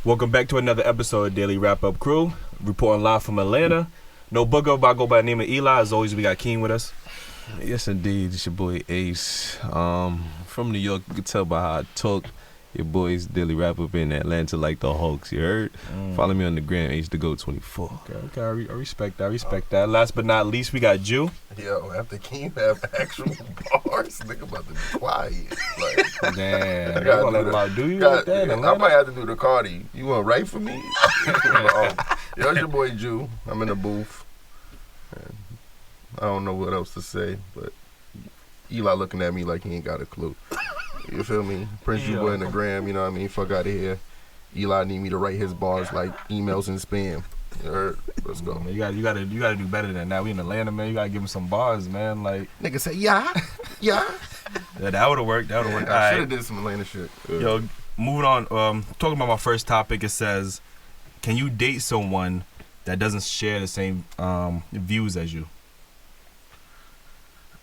Welcome back to another episode of Dailyrapupcrew, reporting live from Atlanta. No booger, but I go by the name of Eli. As always, we got Keen with us. Yes, indeed. It's your boy Ace. From New York, you can tell by how I talk. Your boy's Daily Rap Up in Atlanta like the Hawks, you heard? Follow me on the gram, Ace to go 24. Okay, I respect that. Last but not least, we got Jew. Yo, after Keen have actual bars, nigga about to be quiet. Like, Damn, I gotta I might have to do the Cardi. You want to write for me? Yo, it's your boy Jew. I'm in the booth. And I don't know what else to say, but Eli looking at me like he ain't got a clue. You feel me? Prince Jew boy in the gram, you know what I mean? Fuck out of here. Eli need me to write his bars like emails and spam. You heard? Let's go. Man, you gotta do better than that. We in Atlanta, man. You gotta give him some bars, man. Like nigga say, yeah. Yeah, that would've worked. I should have did some Atlanta shit. Yo, moving on. Talking about my first topic, it says, can you date someone that doesn't share the same views as you?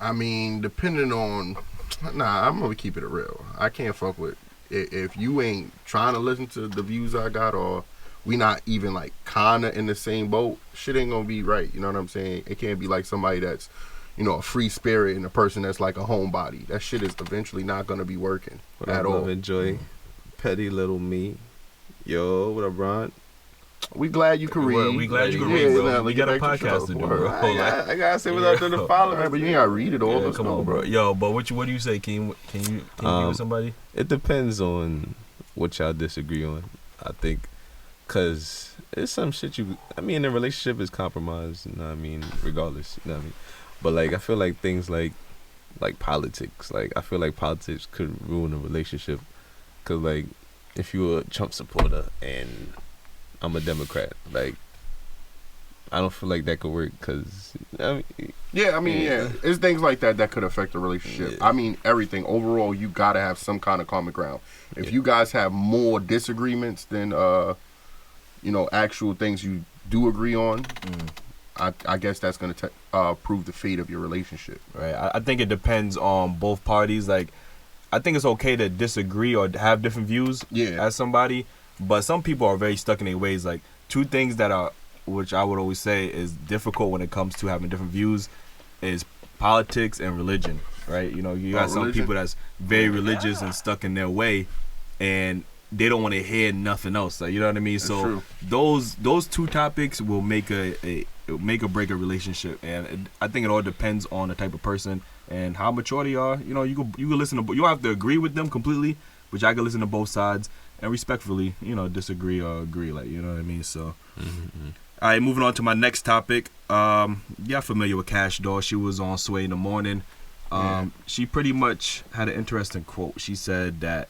I mean, depending on, I'm gonna keep it real. I can't fuck with if you ain't trying to listen to the views I got, or we not even like kinda in the same boat. Shit ain't gonna be right. You know what I'm saying? It can't be like somebody that's, you know, a free spirit and a person that's like a homebody. That shit is eventually not gonna be working at all. Love and joy, petty little me. Yo, what up, Ron? We glad you can read. We glad you can read, bro. Nah, we got a podcast to do, bro. I gotta say what's up to the followers. But you ain't gotta read it all. Come on, bro. Yo, but what do you say? Can you be with somebody? It depends on what y'all disagree on, I think. Cause it's some shit I mean, the relationship is compromised, you know what I mean, regardless, you know what I mean. But like, I feel like things like politics, like I feel like politics could ruin a relationship. Cause like, if you're a Trump supporter and I'm a Democrat, like, I don't feel like that could work. Cause yeah, it's things like that could affect the relationship. Yeah. I mean, everything overall, you gotta have some kind of common ground. If you guys have more disagreements than you know, actual things you do agree on, I guess that's going to prove the fate of your relationship. Right. I think it depends on both parties. Like, I think it's okay to disagree or have different views as somebody, but some people are very stuck in their ways. Like, two things which I would always say is difficult when it comes to having different views is politics and religion, right? You know, you got some people that's very religious and stuck in their way, and they don't want to hear nothing else. Like, you know what I mean? That's so true. Those two topics will make or break a relationship, and I think it all depends on the type of person and how mature they are. You know, you can listen to. You don't have to agree with them completely, but I can listen to both sides and respectfully, you know, disagree or agree. Like, you know what I mean? So, all right, moving on to my next topic. Y'all familiar with Cash Doll? She was on Sway in the Morning. She pretty much had an interesting quote. She said that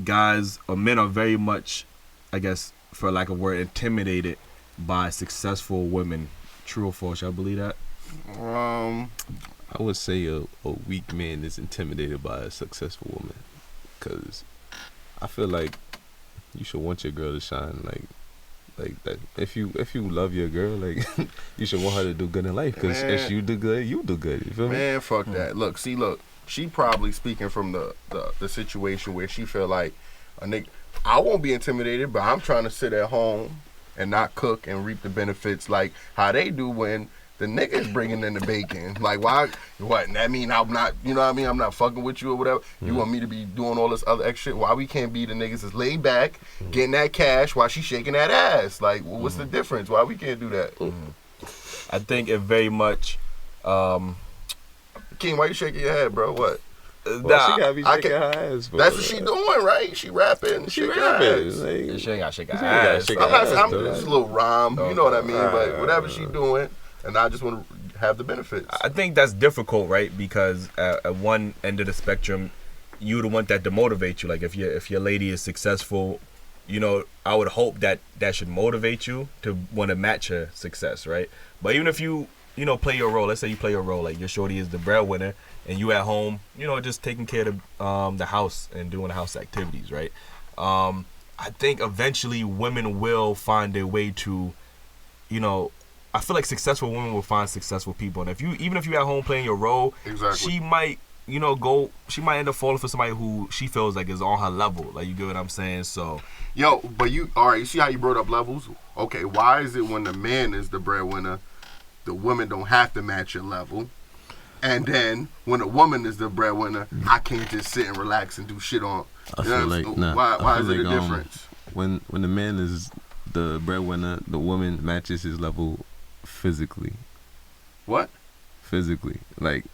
guys or men are very much, I guess, for lack of a word, intimidated by successful women. True or false? Y'all believe that? I would say a weak man is intimidated by a successful woman, because I feel like you should want your girl to shine like that. If you love your girl, like you should want her to do good in life, because if you do good, you do good. You feel me? Man, fuck that. Look. She probably speaking from the situation where she feel like a nigga. I won't be intimidated, but I'm trying to sit at home and not cook and reap the benefits like how they do when the nigga is bringing in the bacon. Like, why? What? That mean I'm not, you know what I mean? I'm not fucking with you or whatever. You want me to be doing all this other extra shit? Why we can't be the niggas that's laid back, getting that cash while she shaking that ass? Like, what's the difference? Why we can't do that? I think it very much. King, why you shaking your head, bro? What? She gotta be shaking her ass. That's what she doing, right? She rapping. She rapping. She ain't got to shake her ass. I'm just a little rhyme. You know what I mean? But whatever she doing, and I just want to have the benefits. I think that's difficult, right? Because at one end of the spectrum, you would want that to motivate you. Like, if your lady is successful, you know, I would hope that should motivate you to want to match her success, right? But even if you know, play your role. Let's say you play your role, like your shorty is the breadwinner, and you at home, you know, just taking care of the house and doing the house activities, right? I think eventually women will find their way to, you know, I feel like successful women will find successful people, and even if you're at home playing your role, exactly, she might she might end up falling for somebody who she feels like is on her level. Like, you get what I'm saying? So, yo, but you see how you brought up levels? Okay, why is it when the man is the breadwinner, the woman don't have to match your level? And then when a woman is the breadwinner, I can't just sit and relax and do shit on. I feel like why is it a difference? When the man is the breadwinner, the woman matches his level physically. What? Physically, like,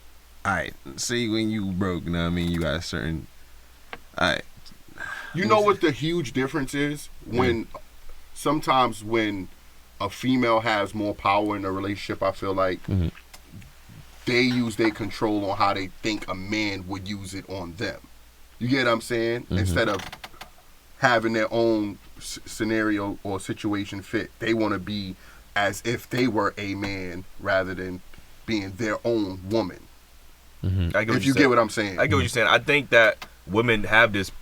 alright, say when you broke, you know what I mean, you got a certain, alright. You know what the huge difference is? When sometimes when a female has more power in a relationship, I feel like they use their control on how they think a man would use it on them. You get what I'm saying? Instead of having their own scenario or situation fit, they want to be as if they were a man rather than being their own woman. If you get what I'm saying. I get what you're saying. I think that women have this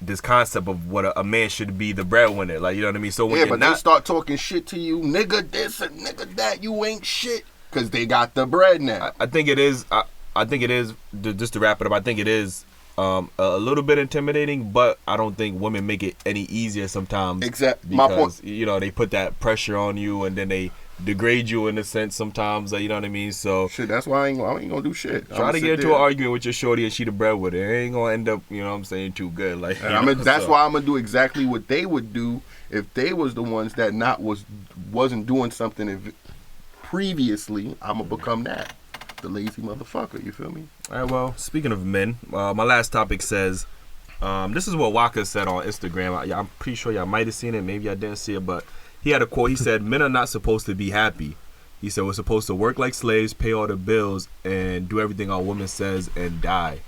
this concept of what a man should be, the breadwinner. Like, you know what I mean? So when they start talking shit to you, nigga this and nigga that, you ain't shit. Because they got the bread now. I think it is. I think it is. Just to wrap it up, I think it is a little bit intimidating, but I don't think women make it any easier sometimes. Exactly. My point. You know, they put that pressure on you, and then they degrade you in a sense sometimes. You know what I mean? So shit. That's why I ain't gonna do shit. Try to get into an argument with your shorty, and she the breadwinner. It ain't gonna end up, you know what I'm saying, too good. Like, that's why I'm gonna do exactly what they would do if they was the ones that wasn't doing something. Previously, I'm gonna become that, the lazy motherfucker. You feel me? All right. Well, speaking of men, my last topic says, this is what Waka said on Instagram. I'm pretty sure y'all might have seen it. Maybe I didn't see it, but he had a quote. He said, "Men are not supposed to be happy." He said, "We're supposed to work like slaves, pay all the bills, and do everything our woman says, and die."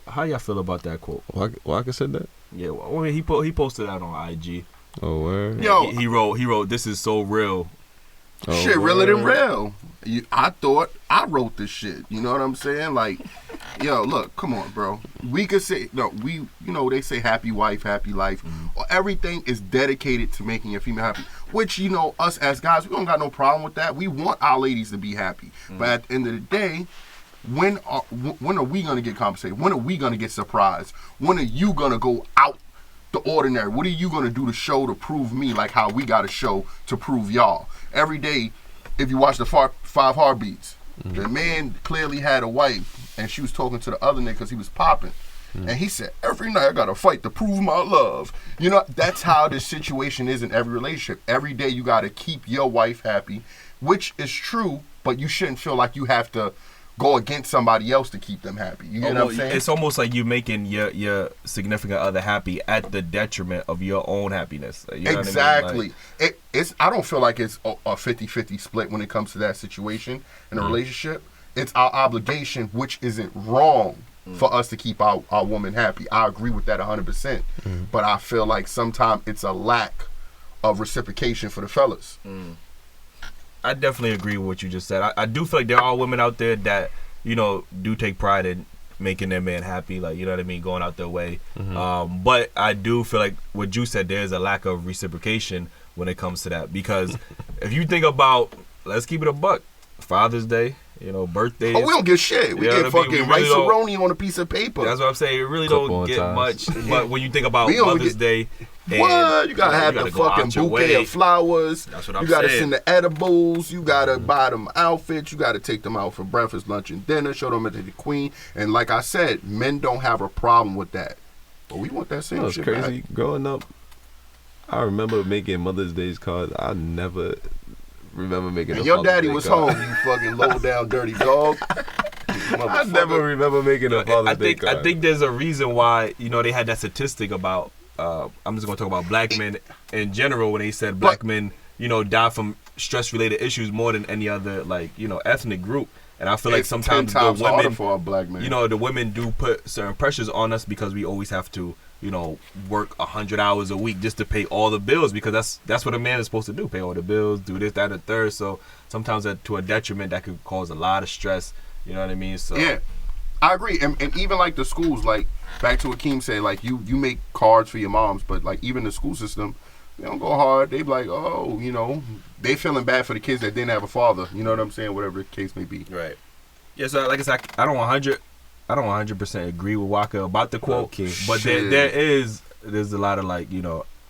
How y'all feel about that quote? Waka said that? Yeah. Well, he posted that on IG. Oh, word. Yo, he wrote, "This is so real." Oh, shit, realer than real. I thought I wrote this shit. You know what I'm saying? Like, yo, look, come on, bro. We could say, they say happy wife, happy life. Everything is dedicated to making your female happy. Which, us as guys, we don't got no problem with that. We want our ladies to be happy. But at the end of the day, when are we gonna get compensated? When are we gonna get surprised? When are you gonna go out the ordinary? What are you gonna do to show to prove me like how we got to show to prove y'all? Every day, if you watch the 5 Heartbeats, the man clearly had a wife, and she was talking to the other nigga because he was popping. And he said, every night I got to fight to prove my love. That's how this situation is in every relationship. Every day you got to keep your wife happy, which is true, but you shouldn't feel like you have to go against somebody else to keep them happy. You know what I'm saying? It's almost like you making your significant other happy at the detriment of your own happiness. You know exactly. what I mean? I don't feel like it's a 50-50 split when it comes to that situation in a relationship. It's our obligation, which isn't wrong, for us to keep our woman happy. I agree with that 100%. But I feel like sometimes it's a lack of reciprocation for the fellas. I definitely agree with what you just said. I do feel like there are women out there that, do take pride in making their man happy, like, you know what I mean, going out their way. But I do feel like what you said, there's a lack of reciprocation when it comes to that. Because if you think about, let's keep it a buck, Father's Day, birthdays. Oh, we don't get shit. We get fucking rice-a-roni on a piece of paper. That's what I'm saying. It really don't get much. But when you think about Mother's Day, what? You gotta have the fucking bouquet of flowers. That's what I'm saying. You gotta send the edibles. You gotta buy them outfits. You gotta take them out for breakfast, lunch, and dinner. Show them to the queen. And like I said, men don't have a problem with that. But we want that same shit. It's crazy. Back. Growing up, I remember making Mother's Day cards. I never remember making. And your daddy was home. You fucking low down dirty dog. I never remember making a Father's Day card. I think there's a reason why they had that statistic about. I'm just gonna talk about black men in general when they said black men, die from stress-related issues more than any other ethnic group. And I feel like sometimes the women, for a black man. The women do put certain pressures on us because we always have to, work 100 hours a week just to pay all the bills, because that's what a man is supposed to do, pay all the bills, do this, that, and the third. So sometimes that to a detriment that could cause a lot of stress. You know what I mean? So yeah. I agree, and even like the schools, like back to what Keem said, like you make cards for your moms, but like even the school system, they don't go hard. They be like, they feeling bad for the kids that didn't have a father. You know what I'm saying? Whatever the case may be. Right. Yeah, so like I said, I don't 100% agree with Waka about the quote, Okay. but there's a lot of like,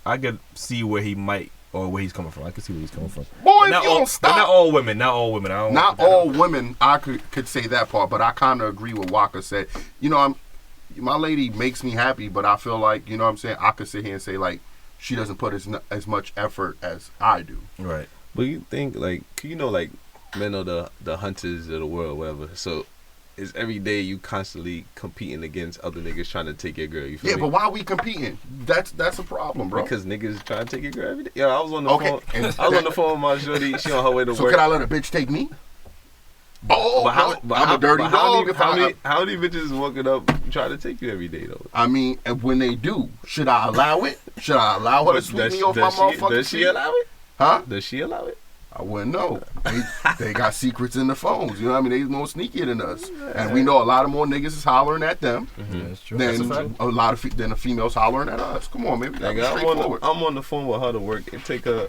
I could see where he might or where he's coming from. I could see where he's coming from. Boy, But if you don't stop. but not all women. Not all women. Not all women. I could say that part, but I kind of agree with Waka said. My lady makes me happy, but I feel like I could sit here and say like she doesn't put as much effort as I do. Right. But you think like men are the hunters of the world, whatever. So it's every day you constantly competing against other niggas trying to take your girl. You feel Yeah, me? but why are we competing? That's a problem, bro. Because niggas trying to take your girl every day. Yeah, I was on the Okay. phone. I was on the phone with my shorty. She on her way to So work. could I let a bitch take me? Oh, I'm a dirty dog. How many bitches is walking up trying to take you every day though? I mean, and when they do, should I allow it? Should I allow her to sweep me off my motherfucking Does she seat? allow it? Huh? Does she allow it? I wouldn't know. They got secrets in the phones. You know what I mean? They more sneakier than us, and we know a lot of more niggas is hollering at them That's true. than That's a fact. a lot of than the females hollering at us. Come on, man. We gotta be straightforward. I'm on the phone with her to work. It take her,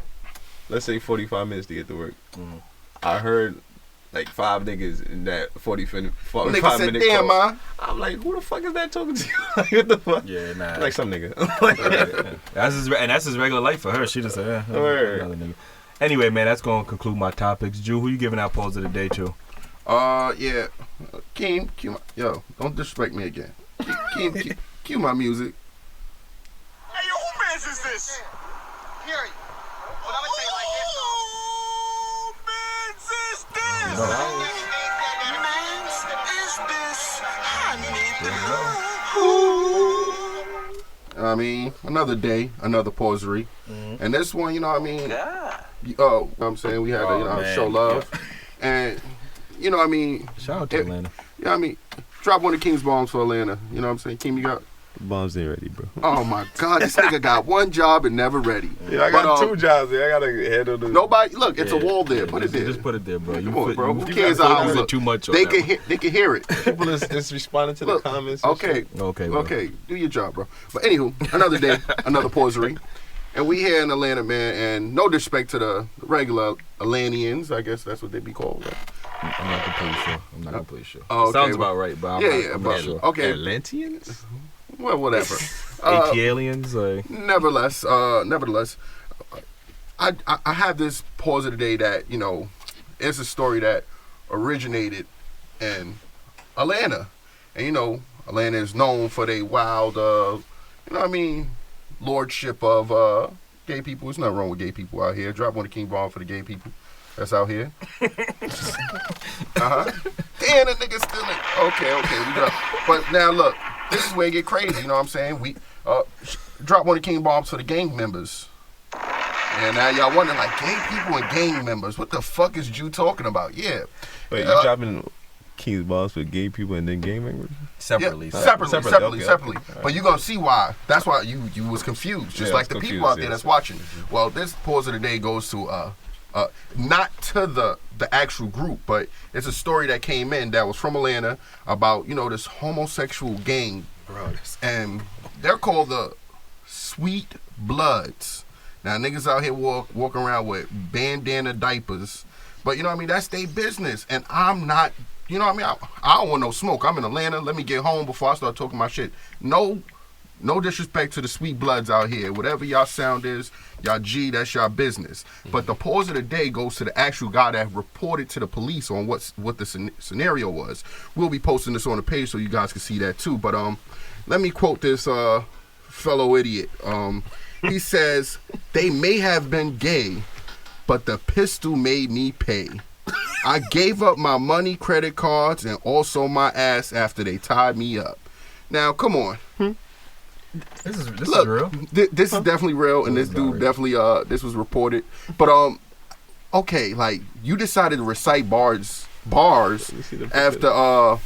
let's say 45 minutes to get to work. I heard like 5 niggas in that 45 Nigga said, minute damn, call. man. I'm like, who the fuck is that talking to you? Like, what the fuck? Yeah, nah. Like some nigga. That's his regular life for her. She just said, Word. another nigga. Anyway, man, that's gonna conclude my topics. Drew, who you giving out pause of the day to? Yeah. Keem, yo, don't disrespect me again. Keem, cue my music. Hey, yo, who mans is this? Hear you. Well, I'm gonna tell you like this, though. Who mans is this? Mans is this? I need to know. I mean, another day, another pausery. And this one, you know what I mean? I'm saying we had to, show love. And, you know what I mean? Shout out to Atlanta. You know what I mean? Drop one of King's bombs for Atlanta. You know what I'm saying? Keem, you got... Bombs ain't ready, bro. Oh, my God. This nigga got one job and never ready. Yeah, I got 2 jobs there. I gotta handle the... Nobody... Look, it's a wall there. Put it there. Just put it there, bro. Come on, bro. Who You cares got how I look? too much on They that one. can hear it. People is responding to the Look, comments. And Okay. shit. Okay, bro. Okay. Do your job, bro. But anywho, another day, another pausery. And we here in Atlanta, man, and no disrespect to the regular Atlanteans, I guess that's what they be called. I'm not completely sure. Oh, okay, Sounds well, about right, but I'm but not sure. okay. Atlanteans? Well, whatever. ATLiens, like Nevertheless, I have this pause of the day that, it's a story that originated in Atlanta. And, Atlanta is known for their wild, lordship of gay people. There's nothing wrong with gay people out here. Drop one of King Bomb for the gay people that's out here. Damn, that nigga still in. Okay, we got. But now look, this is where it get crazy. You know what I'm saying? We drop one of King Bombs for the gang members. And now y'all wondering, like, gay people and gang members. What the fuck is you talking about? Yeah. Wait, you dropping King's balls for gay people and then gay members? separately. Separately. Okay. But you're gonna see why. That's why you was confused, just Yeah, like I the was people out confused, there yeah. that's watching. Well, this pause of the day goes to not to the actual group, but it's a story that came in that was from Atlanta about this homosexual gang, and they're called the Sweet Bloods. Now niggas out here walking around with bandana diapers, but that's their business, and I'm not. I don't want no smoke. I'm in Atlanta. Let me get home before I start talking my shit. No disrespect to the Sweet Bloods out here. Whatever y'all sound is, y'all G, that's y'all business. But the pause of the day goes to the actual guy that reported to the police on what the scenario was. We'll be posting this on the page so you guys can see that too. But let me quote this fellow idiot. He says, "They may have been gay, but the pistol made me pay. I gave up my money, credit cards, and also my ass after they tied me up." Now, come on. This is Look, real. This is definitely real, and this dude definitely this was reported. But okay, like you decided to recite bars after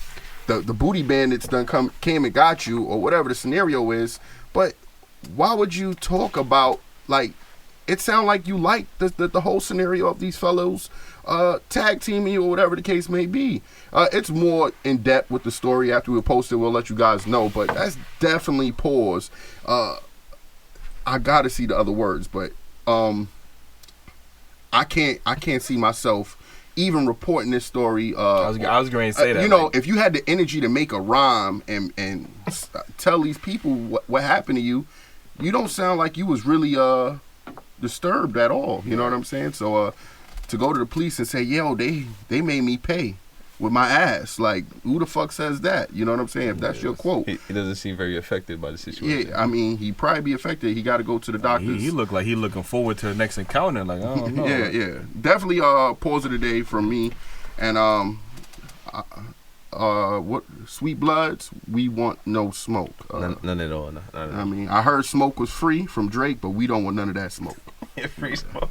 the booty bandits done came and got you, or whatever the scenario is. But why would you talk about, like, it sound like you like the whole scenario of these fellows tag teaming you or whatever the case may be. It's more in depth with the story after we post it. We'll let you guys know, but that's definitely pause. I gotta see the other words, but I can't see myself even reporting this story. I was going to say that. You know, if you had the energy to make a rhyme and tell these people what happened to you, you don't sound like you was really disturbed at all. You know what I'm saying? So to go to the police and say, yo, they made me pay with my ass. Like, who the fuck says that? You know what I'm saying? If that's your quote. He doesn't seem very affected by the situation. Yeah, I mean, he probably be affected. He got to go to the doctors. He looked like he looking forward to the next encounter. Like, I don't know. Yeah. Definitely pause of the day from me. And what Sweet Bloods, we want no smoke. None at all. I mean, I heard smoke was free from Drake, but we don't want none of that smoke. Free smoke.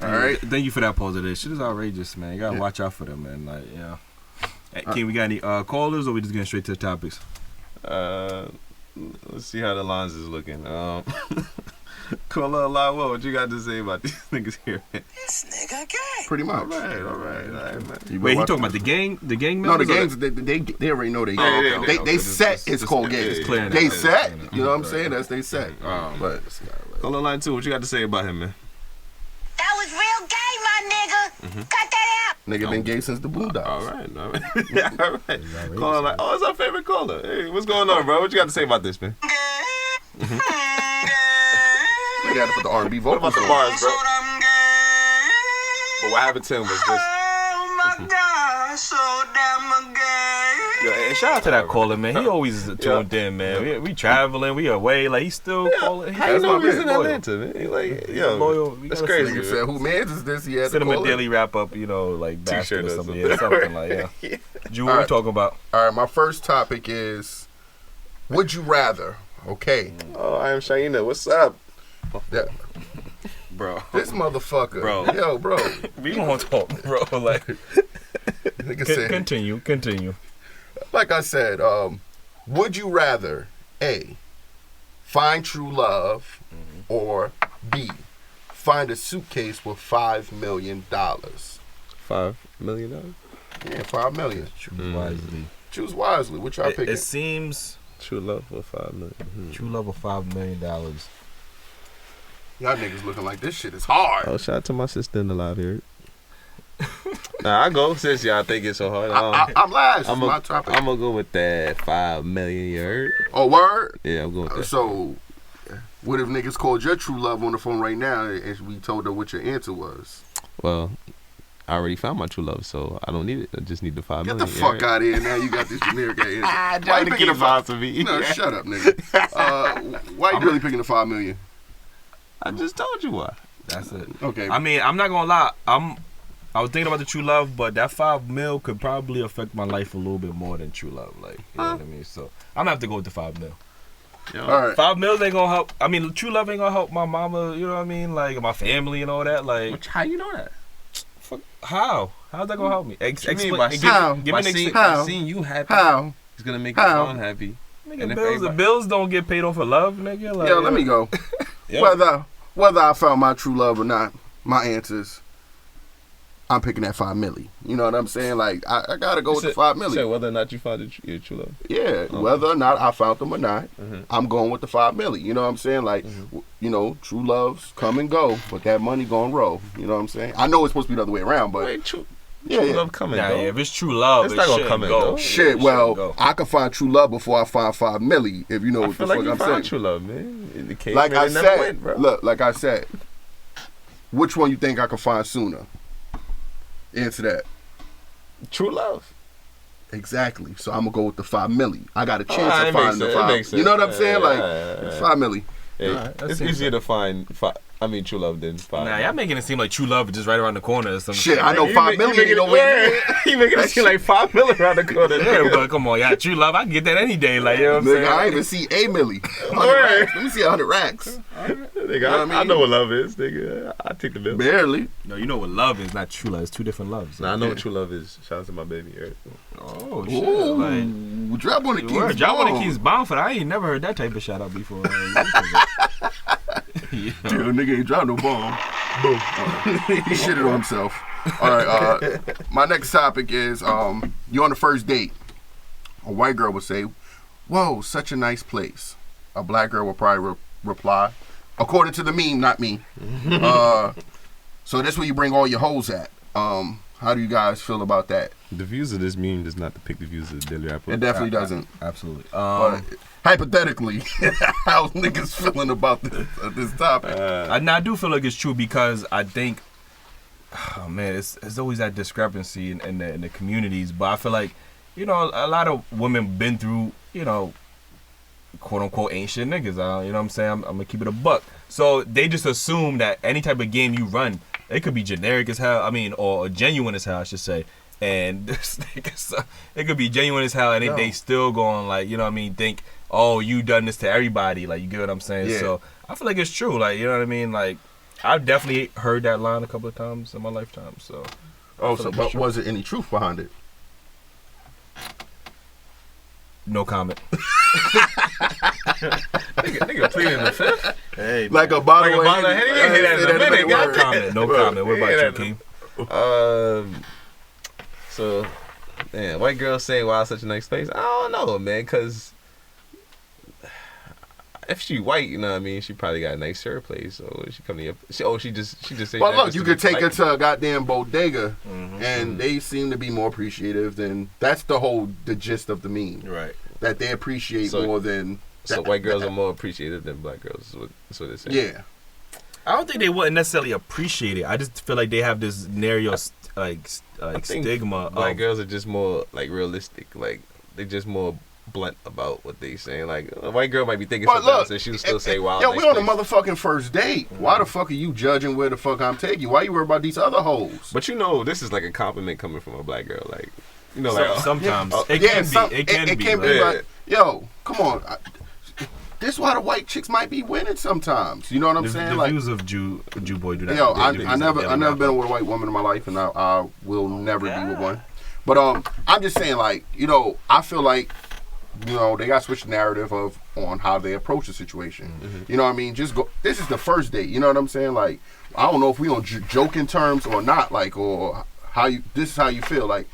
All right. Thank you for that pause of this. Shit is outrageous, man. You gotta watch out for them, man. Like, yeah. Hey, King, we got any callers, or we just getting straight to the topics? Let's see how the lines is looking. Caller Lawa, what you got to say about these niggas here? This nigga gay. Pretty much. All right, man. Wait, he talking about the gang? The gang No, the members? gangs, they already know they yeah. they set it's called gangs. It's clear. They set, you know what I'm saying? That's they set. But Caller line 2, what you got to say about him, man? That was real gay, my nigga. Cut that out. nigga been gay since the Bulldogs. All right. All right. Caller like, oh, it's our favorite caller. Hey, what's going on, bro? What you got to say about this, man? You gotta put the R&B What vocals about the on. bars, bro? But what happened to him was just... Oh my God, so damn gay. Yeah, and shout out to that caller, man. He always tuned in, man. We traveling, we away. Like, he's still calling. How you know he's in loyal. Atlanta, man? He like, He's yo, loyal. We that's gotta crazy. Nigga man. said, who mans is this? He had to Send him a call it. daily wrap up, you know, like basket T-shirt or or something. something. Yeah, something like Yeah. Drew, what All we right. talking about? All right, my first topic is, would you rather? Okay. Oh, I am Shaina. What's up? Yeah. Bro. This motherfucker. Bro. Yo, bro. We gonna talk, bro. Like, Nigga said, continue. like I said, would you rather A, find true love, or B, find a suitcase with $5 million? $5 million? Yeah, $5 million. Choose wisely. Choose wisely. What y'all picking? It seems True love for $5 million. true love of $5 million. Y'all niggas looking like this shit is hard. Oh, shout out to my sister in the live here. Nah, I go since y'all think it's so hard. I'm last. I'm It's my topic. gonna go with that $5 million. You heard? Oh, word? Yeah, I'm going with that. So, what if niggas called your true love on the phone right now and we told her what your answer was? Well, I already found my true love, so I don't need it. I just need the $5 Get million. the fuck out of here. Now you got this generic answer. Why you Trying to picking keep the $5 to me. No, shut up, nigga. Why you really picking the $5 million? I just told you why. That's it. Okay. I mean, I'm not gonna lie. I was thinking about the true love, but that $5 million could probably affect my life a little bit more than true love. Like, you know what I mean? So I'm gonna have to go with the $5 million. All right. $5 million ain't gonna help. I mean, true love ain't gonna help my mama. You know what I mean? Like my family and all that. Like, How you know that? fuck, how? How's that gonna help me? mean by how? Give me an example. How? seeing you happy, How? it's gonna make How? you unhappy. And if Nigga, everybody- bills don't get paid off for love, nigga. Like, Yo, let me go. Whether I found my true love or not, my answers, I'm picking that $5 million. You know what I'm saying? Like, I gotta go with the $5 million. Say whether or not you found your true love. Yeah, whether or not I found them or not, Mhm. I'm going with the $5 million. You know what I'm saying? Like, you know, true loves come and go, but that money gonna roll. You know what I'm saying? I know it's supposed to be the other way around, but Wait, true yeah. love coming. Nah, though. if it's true love, It's it not gonna shouldn't come and go. go. Shit, It well, shouldn't go. I can find true love before I find $5 million. If you know I what the feel fuck like you I'm found saying. true love, man. The cave Like I never said, went, bro. look, like I said, which one you think I can find sooner? Answer that. True love. Exactly. So I'm gonna go with the $5 million. I got a chance Ah, of it makes finding the sense, it $5 makes million. You know what I'm sense. saying? Like, Yeah. $5 million. Hey, Alright, that it's seems easier to find. True love than $5. Nah, y'all making it seem like true love is just right around the corner or something. Shit, I know You $5 make- you million make ain't it- nowhere near. You making it seem like $5 million around the corner. Yeah, but come on, y'all. True love, I can get that any day. Like, you know what I'm Nigga, saying? I ain't even see $1 million. 100 Word. racks. Let me see 100 racks. Nigga, know what I I mean? know what love is, nigga. I take the bill. Barely. No, you know what love is, not true love. It's two different loves. Nah, I know what true love is. Shout out to my baby, Eric. Oh, shit. Ooh, Like, drop on the keys. word, y'all want to keep bound for that? I ain't never heard that type of shout out before. Yeah. Dude, nigga ain't drop no bomb. Boom. He shitted on himself. All right. My next topic is you're on the first date. A white girl would say, "Whoa, such a nice place." A black girl would probably reply, according to the meme, not me. So that's where you bring all your hoes at. How do you guys feel about that? The views of this meme does not depict the views of the Daily Rapper. It definitely doesn't. Absolutely. But hypothetically, how niggas feeling about this topic? I do feel like it's true because I think, oh man, it's always that discrepancy in the communities. But I feel like, you know, a lot of women been through, you know, quote unquote ain't shit niggas. You know what I'm saying? I'm gonna keep it a buck. So they just assume that any type of game you run, it could be generic as hell. I mean, or genuine as hell, I should say. And this niggas, it could be genuine as hell, and they still going like, you know what I mean? Think, oh, you done this to everybody. Like, you get what I'm saying? Yeah. So I feel like it's true. Like, you know what I mean? Like, I've definitely heard that line a couple of times in my lifetime. So. But was there any truth behind it? No comment. Nigga pleading the fifth. Hey, Like a bottle of Henny, you ain't hear that in a minute, no goddamn. comment. No comment. What about you, King? So, man, white girls say, "Wow, such a nice face." I don't know, man, because if she white, you know what I mean, she probably got a nice shirt place. So she come to your, she just say. Well, that look, just you to could be take her polite. to a goddamn bodega, and they seem to be more appreciative than. That's the gist of the meme. Right. That they appreciate So- more than. So white girls are more appreciative than black girls. That's what they're saying. Yeah. I don't think they wouldn't necessarily appreciate it. I just feel like they have this narrow I think stigma. Black girls are just more like realistic. Like they just more blunt about what they saying. Like a white girl might be thinking But something look, else, and she'll still say, "Wow." Yo, nice we on a place." motherfucking first date. Why the fuck are you judging where the fuck I'm taking you? Why you worry about these other hoes? But you know, this is like a compliment coming from a black girl. Like, you know, like Sometimes Yeah. it Yeah, can some- be. It can be. can right? be Yeah. like, yo, come on. This is why the white chicks might be winning sometimes. You know what I'm saying? The Like, views of Jew Boy do that. yo, The I views of never Dailyrapper. been with a white woman in my life, and I will never be with one. But I'm just saying, like, you know, I feel like, you know, they got to switch the narrative on how they approach the situation. You know what I mean? Just go. This is the first date. You know what I'm saying? Like, I don't know if we on joking terms or not. Like, or how you. This is how you feel. Like,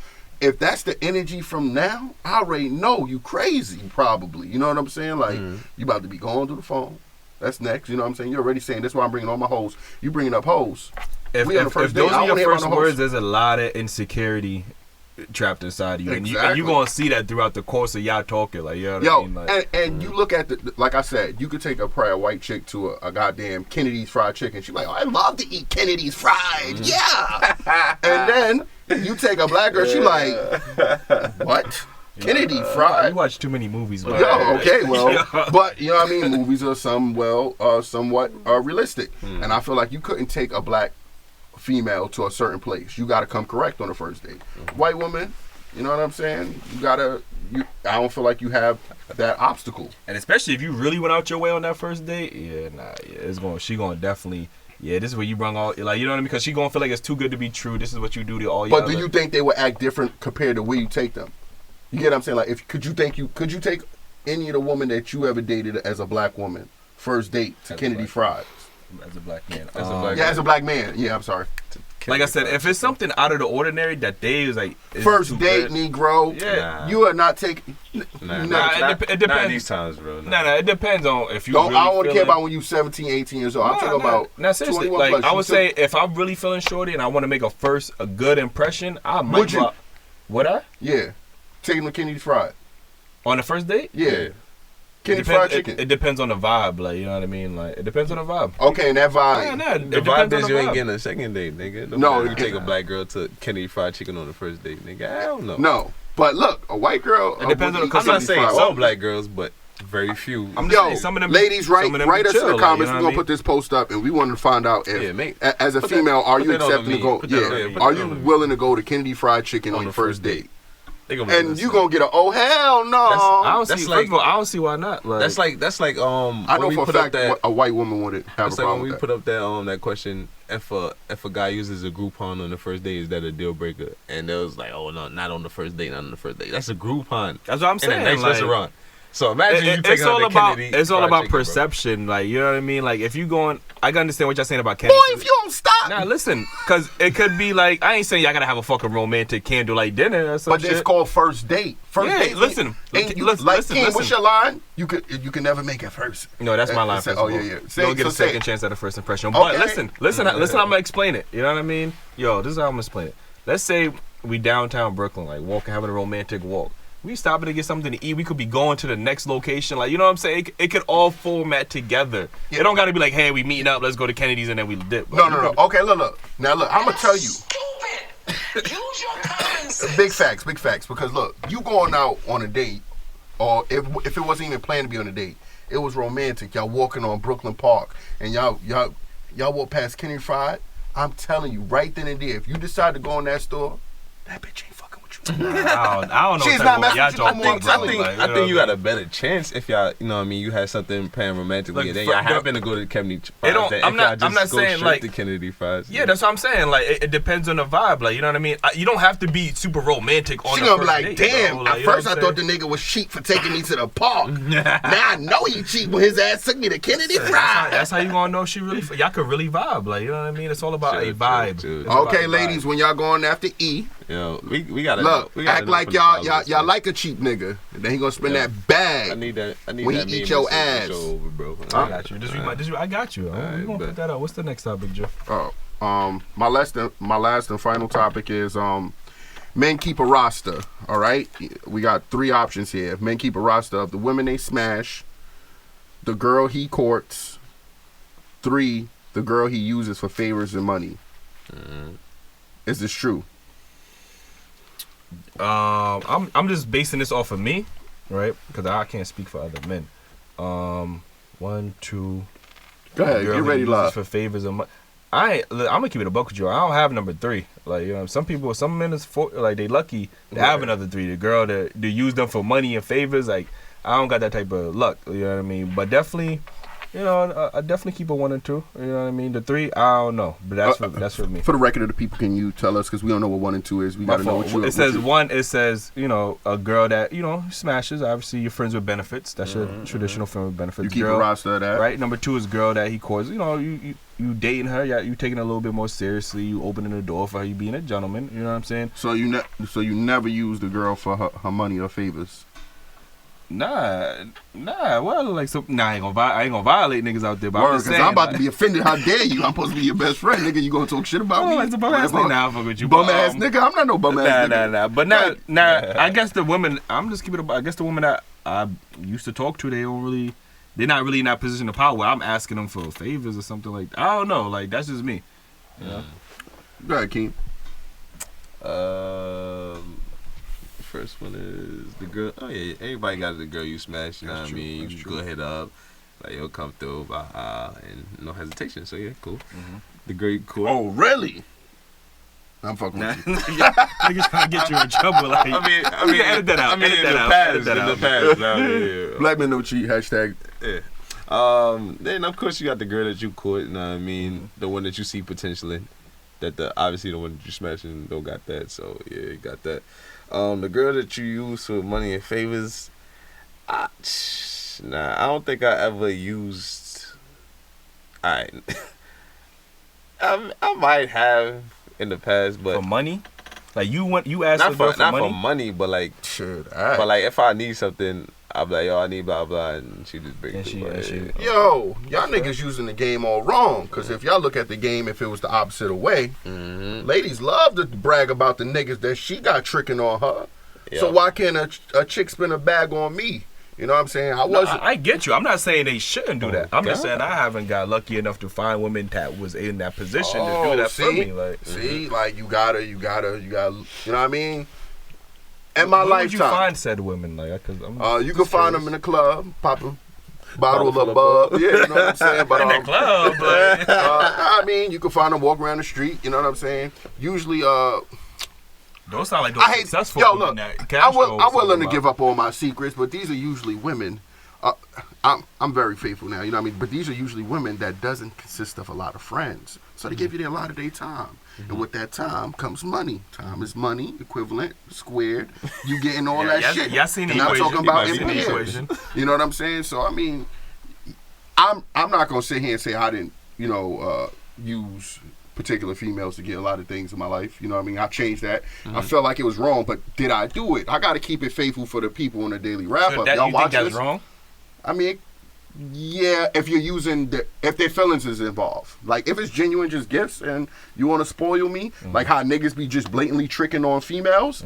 if that's the energy from now, I already know you crazy. Probably. You know what I'm saying? Like, you about to be going to the phone. That's next. You know what I'm saying? You're already saying that's why I'm bringing all my hoes. You bringing up hoes. If We on the first date, those I are your wanna hear first about no words, hoes. there's a lot of insecurity trapped inside of you, and Exactly. you're gonna see that throughout the course of y'all talking. Like, you know what Yo, I mean? Like, and you look at like I said, you could take a prior white chick to a goddamn Kennedy's fried chicken. She's like, oh, I love to eat Kennedy's fried, yeah. And then you take a black girl, she like, what? Kennedy fried? you watch too many movies, man. Yo, okay, well, but you know what I mean. Movies are somewhat realistic, and I feel like you couldn't take a black female to a certain place. You got to come correct on the first date. White woman, you know what I'm saying? You gotta. I don't feel like you have that obstacle. And especially if you really went out your way on that first date, she gonna definitely. Yeah, this is where you bring all, like, you know what I mean? Because she gonna feel like it's too good to be true. This is what you do to all your. But do you think they would act different compared to where you take them? You get what I'm saying? Like, could you take any of the woman that you ever dated as a black woman first date to Kennedy Fried? as a black man? As a black man. Yeah, I'm sorry. Like I said, if it's something out of the ordinary that they is like it's First too date, good. Negro. Yeah. You are not taking. Nah, Not it depends. these times, bro. Nah, it depends on if you. Don't. Really I don't want to care feeling- about when you 17, 18 years old. I'm talking about. Now seriously, 21 like plus. I You would took- say, if I'm really feeling shorty and I want to make a good impression, I might. Would you? Would I? Yeah. Taking the Kennedy Fried. On the first date? Yeah. Kennedy It Fried depends, Chicken. it depends on the vibe, like, you know what I mean? Like, it depends on the vibe. Okay, and that vibe. Nah, The it vibe depends on is the you ain't vibe. getting a second date, nigga. No, You take a black girl to Kennedy Fried Chicken on the first date, nigga. I don't know. No. But look, a white girl. It depends on the I'm not Kennedy saying Fried. some black girls, but very few. I'm just Yo, saying, some of them, ladies, some write of them us in chill, the like, comments. you know We're what I gonna mean? put this post up, and we want to find out if, Yeah, mate. as a Put that- female, are put you that on accepting to me. go? Put that on Yeah, me. Put are that you on me. willing to go to Kennedy Fried Chicken on the first date? They gonna And you gonna get a oh hell no. I don't That's see. like- First of all, I don't see why not. Like, That's like I when know we for a put up fact that. a white woman wouldn't have a That's like problem when we with put up that question. If a guy uses a Groupon on the first date, is that a deal breaker? And it was like, oh no, not on the first date, not on the first date. That's a Groupon. that's what I'm In saying. a nice like, restaurant. So imagine you it's taking all out the about Kennedy it's all Fried about Chicken, bro. perception. Like, you know what I mean? Like, if you going, I can understand what y'all saying about Kennedy. Boy, if you don't stop. Nah, listen, because it could be like, I ain't saying y'all gotta have a fucking romantic candlelight dinner or some But shit. it's called first date. First Yeah, date. listen. And you, Listen, like listen, King, what's listen. your line? You can never make it first. No, that's my line. Say- First oh, of all. yeah, yeah. You Say- don't get so a say second it. chance at a first impression. But Okay. listen, how I'm gonna explain it. You know what I mean? Yo, this is how I'm gonna explain it. let's say we downtown Brooklyn, like walking, having a romantic walk. We stopping to get something to eat. We could be going to the next location. Like, you know what I'm saying? It could all format together. Yeah. It don't got to be like, hey, we meeting up. Let's go to Kennedy's and then we dip. No. Okay, look. Now, look, I'm going to tell you. Stupid. Use your common sense. Big facts. Because, look, you going out on a date, or if it wasn't even planned to be on a date, it was romantic. Y'all walking on Brooklyn Park, and y'all walk past Kennedy Fried. I'm telling you, right then and there, if you decide to go in that store, that bitch ain't fucking with you. I don't know. She's what not type of- messing y'all with you talking no more. about, I think you got a better chance if y'all, you know what I mean, you had something planned romantically, and then y'all happen to go to Kennedy Fried. I'm not saying like the Kennedy Fried. Yeah, that's what I'm saying. Like, it depends on the vibe. Like, you know what I mean? You don't have to be super romantic on She the gonna be first like, date, damn, bro. Like, at you know first what I I'm thought the saying? nigga was cheap for taking me to the park. Now I know he cheap when his ass took me to Kennedy Fried. That's how you gonna know she really. Y'all could really vibe. Like, you know what I mean? It's all about a vibe. True. It's about Okay, a vibe. ladies, when y'all going after E, Yo, we gotta look, we gotta act know like from the y'all followers, like a cheap nigga. And then he gonna spend Yeah. that bag. I need that. when that he eat meme your to ass. show over, bro. I got you. I got you. We're gonna bet. put that out. What's the next topic, Jeff? My last and final topic is men keep a roster. All right, we got 3 options here. Men keep a roster of the women they smash, the girl he courts, 3, the girl he uses for favors and money. Is this true? I'm just basing this off of me, right? Because I can't speak for other men. 1, 2. Go ahead, Girl get he ready, uses love. for favors and money. I'm gonna keep it a buck with you. I don't have number 3. Like, you know, some men is like they lucky to have another 3. The girl to use them for money and favors. Like, I don't got that type of luck. You know what I mean? But definitely, you know, I definitely keep a 1 and 2. You know what I mean? The 3, I don't know. But that's for me. For the record of the people, can you tell us, because we don't know what 1 and 2 is? We My gotta know fault. what you. It says 1. It says, you know, a girl that, you know, smashes. Obviously, you're friends with benefits. That's your traditional friend with benefits. You keep girl, a roster of that, right? Number 2 is girl that he courts. You know, you dating her. Yeah, you taking it a little bit more seriously. You opening the door for her. You being a gentleman. You know what I'm saying? So you never use the girl for her money or favors. Nah. Well, like, I ain't gonna violate niggas out there. But Word, I'm just because saying, I'm about to be offended. How dare you? I'm supposed to be your best friend, nigga. You gonna talk shit about me? It's a bum ass nigga. Nah, I fuck with you. Bum but, ass nigga. I'm not no bum ass nigga. Nah. But now, I guess the women. I'm just keeping it. I guess the women that I used to talk to, they're not really in that position of power where I'm asking them for favors or something like that. I don't know. Like, that's just me. Yeah. Go ahead, Keem. First one is the girl. Oh yeah, everybody got the girl you smash. You know what I mean? You can go hit up, like you'll come through, and no hesitation. So yeah, cool. The girl you court. Oh really? I'm fucking with you. Niggas trying to get you in trouble. Like, I mean, edit that out. I mean, Edit in that out. the Edit past, that in the out. past. Yeah. Black men don't cheat. Hashtag. Yeah. Then of course you got the girl that you court. You know what I mean? The one that you see potential in. Obviously the one that you smashing don't got that. So yeah, you got that. The girl that you use for money and favors, I don't think I ever used. I might have in the past, but For money? Like, you asked not the girl for for money? for money, but like, Shit. but like if I need something, I'll be like, yo, I need blah blah, and she just bring And it. she- Like, and she- Yo, y'all niggas using the game all wrong. Because if y'all look at the game, if it was the opposite way, ladies love to brag about the niggas that she got tricking on her. So Yeah. why can't a chick spin a bag on me? You know what I'm saying? I get you. I'm not saying they shouldn't do that. I'm just God. saying I haven't got lucky enough to find women that was in that position to do that for me. Like, see, like you gotta, you know what I mean? In my where would you lifetime, find said women? Like, cause I'm you can find them in the club, pop a bottle of bub. Yeah, you know what I'm saying? But in the club. But I mean, you can find them walking around the street. You know what I'm saying? Usually, those sound like those I hate. successful Yo, women look, that I'm Castro willing to was give up all my secrets, but these are usually women. I'm very faithful now, you know what I mean? But these are usually women that doesn't consist of a lot of friends. So they give you a lot of their time. And with that time comes money. Time is money, equivalent, squared. You getting all that shit. Y'all seen the and I'm equation. talking about You seen the in equation. You know what I'm saying? So, I mean, I'm not going to sit here and say I didn't, use particular females to get a lot of things in my life. You know what I mean? I changed that. I felt like it was wrong, but did I do it? I got to keep it faithful for the people on the daily wrap So up. that, Y'all you watch think that's this? wrong? I mean, Yeah, if you're using if their feelings is involved. Like if it's genuine just gifts and you want to spoil me, like how niggas be just blatantly tricking on females,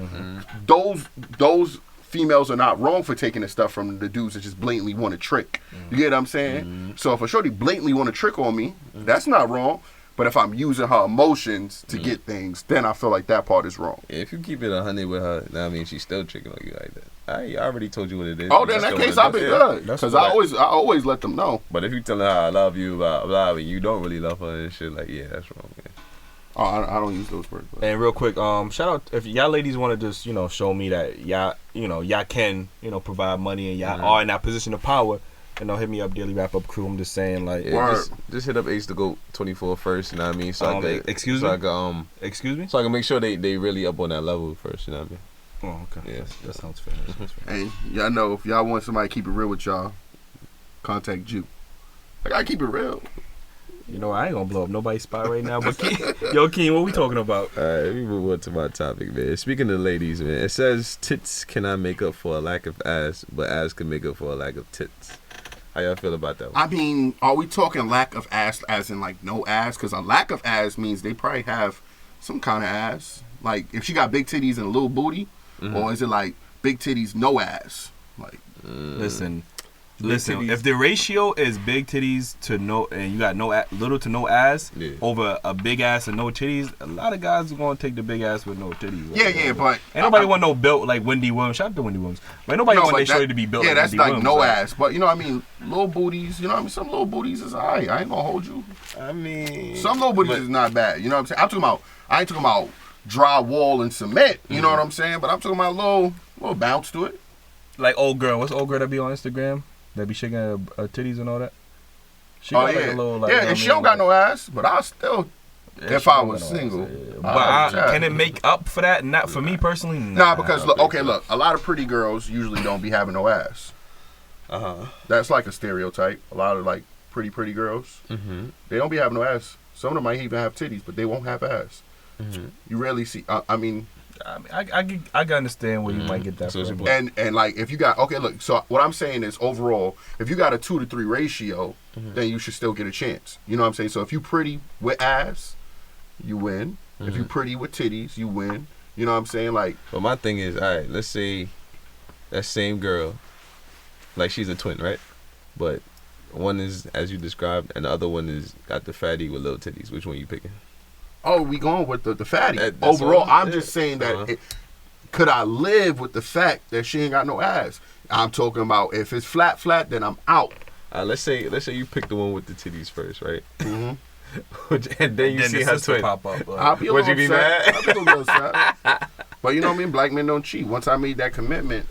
those females are not wrong for taking the stuff from the dudes that just blatantly want to trick. You get what I'm saying? So if a shorty blatantly want to trick on me, that's not wrong. But if I'm using her emotions to get things, then I feel like that part is wrong. Yeah, if you keep it 100 with her, I mean, she's still tricking on you like that. I already told you what it is. Oh, then in that case, I'll be good. Because I always let them know. But if you tell her I love you, blah, blah, and you don't really love her and shit, like, yeah, that's wrong, man. Oh, I don't use those words. And real quick, shout out if y'all ladies want to just, show me that y'all can, provide money and y'all are in that position of power. Hit me up, Dailyrapupcrew. I'm just saying, like, just hit up Ace to go 24 first. You know what I mean? So excuse me. Excuse me. So I can make sure they really up on that level first. You know what I mean? Oh, okay. Yeah, that sounds fair. Hey, y'all know if y'all want somebody to keep it real with y'all, contact you. I gotta keep it real. I ain't gonna blow up nobody's spot right now. But Keen, what we talking about? All right, let me move on to my topic, man. Speaking of ladies, man, it says tits cannot make up for a lack of ass, but ass can make up for a lack of tits. How y'all feel about that one? I mean, are we talking lack of ass as in like no ass? Because a lack of ass means they probably have some kind of ass. Like if she got big titties and a little booty, or is it like big titties, no ass? Like, listen. If the ratio is big titties to no, and you got little to no ass over a big ass and no titties, a lot of guys are gonna take the big ass with no titties. But ain't nobody want no built like Wendy Williams. Shout out to Wendy Williams. But nobody want their shorty to be built. Yeah, like that's Wendy like Williams, no ass. But what I mean, little booties. Some little booties is alright. I ain't gonna hold you. I mean, some little booties is not bad. You know what I'm saying? I ain't talking about drywall and cement. You know what I'm saying? But I'm talking about a little bounce to it. Like old girl. What's old girl that be on Instagram? That be shaking her titties and all that. She got like a little and she don't got no ass, but I still, if I was single, but can it make up for that? Not for me personally. Nah, because look, a lot of pretty girls usually don't be having no ass. That's like a stereotype. A lot of like pretty girls, they don't be having no ass. Some of them might even have titties, but they won't have ass. You rarely see. I can understand where you might get that from. And like if you got so what I'm saying is overall, if you got a 2 to 3 ratio, then you should still get a chance. You know what I'm saying? So if you pretty with ass, you win. If you pretty with titties, you win. You know what I'm saying? Like, but my thing is, all right, let's say that same girl, like she's a twin, right? But one is as you described, and the other one is got the fatty with little titties. Which one you picking? Oh, we going with the fatty. Overall, I'm just saying that could I live with the fact that she ain't got no ass? I'm talking about if it's flat, then I'm out. Let's say you pick the one with the titties first, right? And then you see her twin pop up. I'll be a little Would you be upset. mad? I'll be a little upset. But you know what I mean? Black men don't cheat. Once I made that commitment,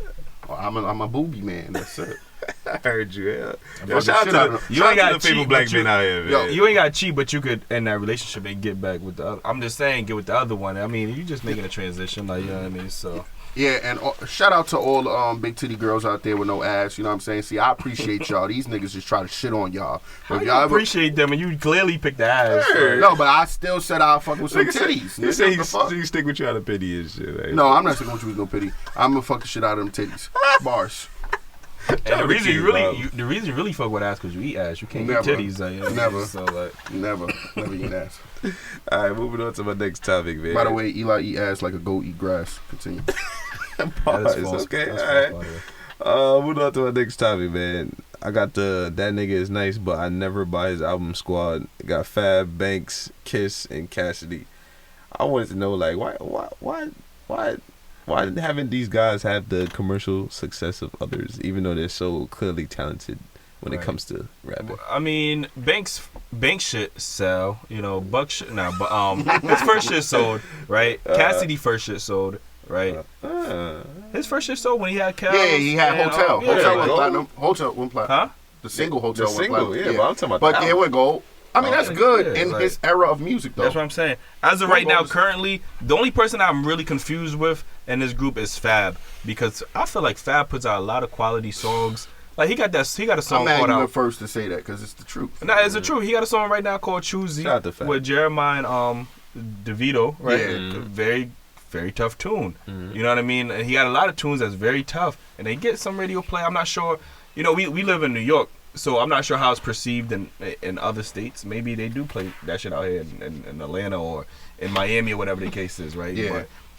I'm a booby man. That's it. I heard you. Yo, shout out to You ain't got to cheat, black men out here, man. You ain't got to cheat, but you could end that relationship and get back with the other. I'm just saying, get with the other one. I mean, you just making a transition, like, you know what I mean? So. Yeah, and shout out to all the big titty girls out there with no ass. You know what I'm saying? See, I appreciate y'all. These niggas just try to shit on y'all. But if y'all appreciate them, and you clearly picked the ass. Yeah. No, but I still said I'll fuck with some titties. You say you stick with you out of pity and shit. Like. No, I'm not sticking with you with no pity. I'm gonna fuck the shit out of them titties. Bars. And the reason you really fuck with ass because you eat ass. You can't eat titties. Never. So, like, never eat ass. All right, moving on to my next topic, man. By the way, Eli eat ass like a goat eat grass. Continue. That is false. Okay, all right. Moving on to my next topic, man. I got that nigga is nice, but I never buy his album Squad. Got Fab, Banks, Kiss, and Cassidy. I wanted to know, like, why haven't these guys have the commercial success of others, even though they're so clearly talented when it comes to rapping? I mean, Banks shit sell, Buck shit. Nah, but his first shit sold, right? Cassidy first shit sold, right? His first shit sold when he had Cal. Yeah, he had Hotel. Hotel went platinum. Hotel went platinum. Huh? The single Hotel went platinum. Yeah, but I'm talking about. But it went gold. I mean, that's good in his era of music, though. That's what I'm saying. As of right now, currently, the only person I'm really confused with in this group is Fab, because I feel like Fab puts out a lot of quality songs. Like he got a song I'm mad called you out. were first to say that because it's the truth. Nah, it's the truth. He got a song right now called Choosy with Jeremiah DeVito, right? Yeah. Very, very tough tune. You know what I mean? And he got a lot of tunes that's very tough, and they get some radio play. I'm not sure. We live in New York. So I'm not sure how it's perceived in other states. Maybe they do play that shit out here in Atlanta or in Miami or whatever the case is, right? Yeah.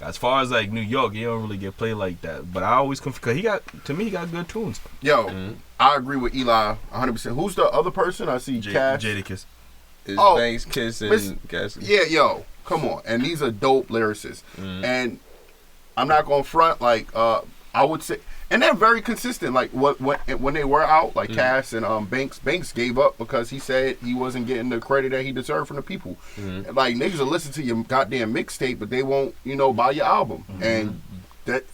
But as far as like New York, you don't really get played like that. But I always cause he got good tunes. Yo, I agree with Eli 100%. Who's the other person? I see Cash. Jadakiss. It's Oh, Banks, Kiss, Miss- and Gas. Yeah, yo, come on. And these are dope lyricists. And I'm not gonna front, like, I would say, and they're very consistent. Like when they were out, like Cass and Banks gave up because he said he wasn't getting the credit that he deserved from the people. Like, niggas will listen to your goddamn mixtape, but they won't, buy your album. And that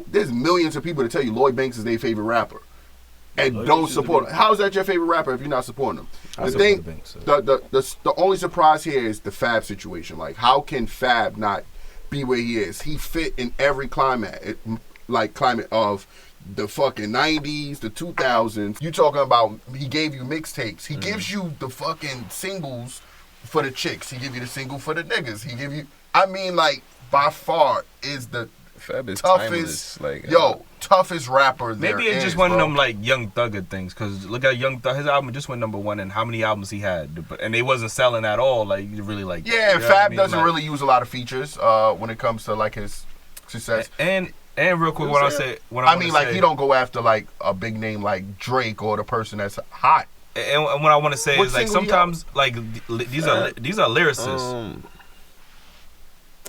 there's millions of people that tell you Lloyd Banks is their favorite rapper. And don't support him. How is that your favorite rapper if you're not supporting him? I The thing, support Banks, so. the only surprise here is the Fab situation. Like, how can Fab not be where he is? He fit in every climate, climate of the fucking 90s, the 2000s. You talking about he gave you mixtapes. He gives you the fucking singles for the chicks. He give you the single for the niggas. He give you, by far is the Fab is toughest, timeless. toughest rapper there. Maybe it's just one of them like Young Thugger things. Cause look at Young Thug, his album just went #1, and how many albums he had, and they wasn't selling at all. Like really, like Yeah, and you know what I Fab mean? doesn't Like- really use a lot of features when it comes to like his success. And real quick, what I say, he don't go after like a big name like Drake or the person that's hot. And what I want to say What is like single he sometimes like these are lyricists.